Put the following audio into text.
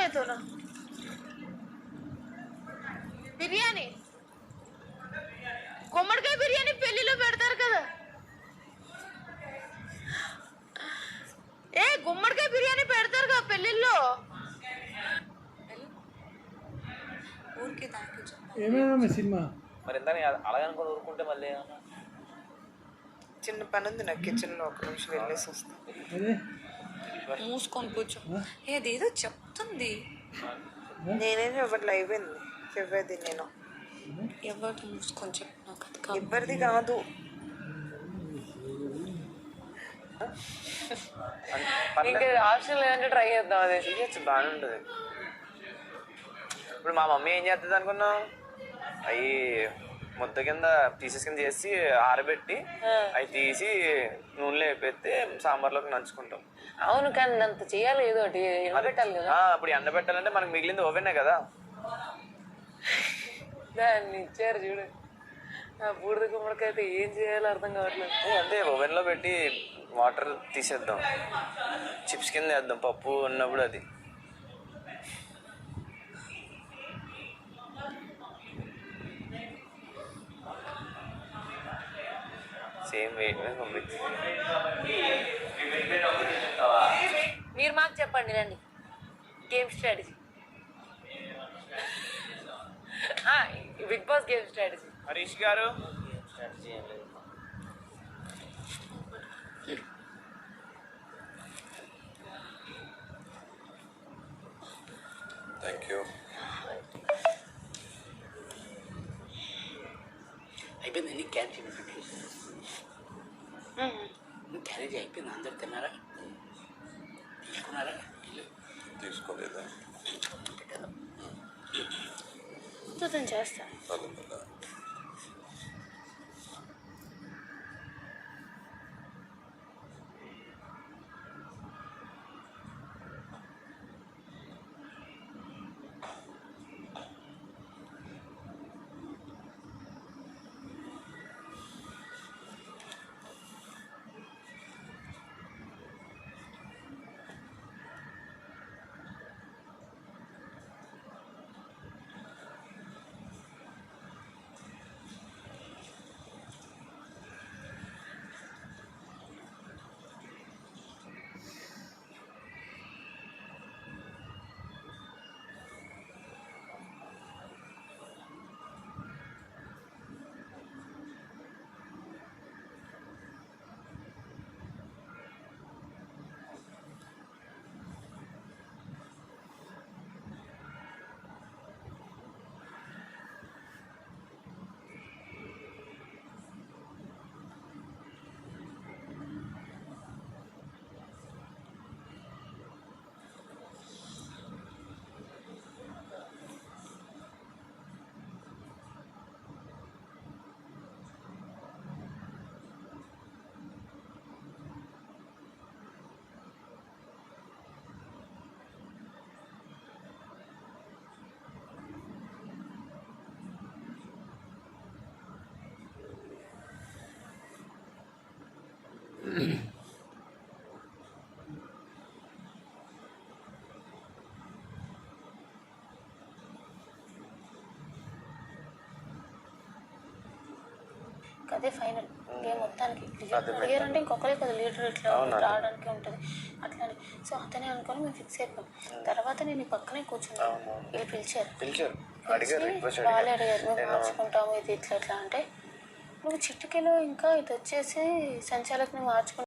బిర్యానీతోనా? బిర్యానీ, గుమ్మడికాయ బిర్యానీ పెళ్లిలో పెడతారు కదా. గుమ్మడికాయ బిర్యానీ పెడతారు కదా పెళ్లిలో. ఏమేమి సినిమా మరి ఎంత అలాగనుకొని ఊరుకుంటే మళ్ళీ చిన్న పని ఉంది నాకు కిచెన్లో, ఒక నిమిషం వెళ్ళేసి వస్తాను. మూసుకొని కూర్చో. ఏదేదో చెప్తుంది. నేనేం ఎవరిలో అయిపోయింది చెప్పేది. నేను ఎవరిది మూసుకొని చెప్పు, నాకు అది కాదు. ఎవరిది కాదు. ఇంకా ఆప్షన్ లేదంటే ట్రై చేద్దాం. అదే చేయొచ్చు, బాగానే ఉంటుంది. ఇప్పుడు మా మమ్మీ ఏం చేస్తుంది అనుకున్నావు, అవి ముద్ద కింద పీసెస్ కింద చేసి ఆరబెట్టి అవి తీసి నూనెలో వేపెత్తే సాంబార్లోకి నంచుకుంటాం. అవును, కానీ అంత చేయాలి, ఏదో ఒకటి ఎండబెట్టాలి కదా. ఇప్పుడు ఎండబెట్టాలంటే మనకు మిగిలింది ఓవెనే కదా. దాన్ని ఇచ్చారు చూడు, బూడిద గుమ్మడికైతే ఏం చేయాలో అర్థం కావట్లేదు. అంతే, ఓవెన్లో పెట్టి వాటర్ తీసేద్దాం, చిప్స్ కింద వేద్దాం పప్పు ఉన్నప్పుడు. అది సేమ్ వెయిట్ మీద పంపించి మీరు మాకు చెప్పండి రండి, game strategy. Big boss game strategy. Harish గారు, థ్యాంక్ యూ. అయిపోయింది. నీ క్యాన్సిల్ క్యారేజ్ అయిపోయింది. అందరు తిన్నారా, తీసుకున్నారా? తీసుకోలేదా? చేస్తా. అదే ఫైనల్ గేమ్ మొత్తానికి. క్లియర్ అంటే ఇంకొకరే కదా లీడర్, ఇట్లా రావడానికి ఉంటుంది అట్లానే. సో అతనే అనుకొని మేము ఫిక్స్ అయిపోయాం. తర్వాత నేను ఈ పక్కనే కూర్చున్నాను, వీళ్ళు పిలిచారు, వాళ్ళే అడిగారు మేము మార్చుకుంటాము ఇది ఇట్లా ఎట్లా అంటే, నువ్వు చిట్టుకెలో ఇంకా ఇది వచ్చేసి సంచాలకుని మార్చుకుంటాం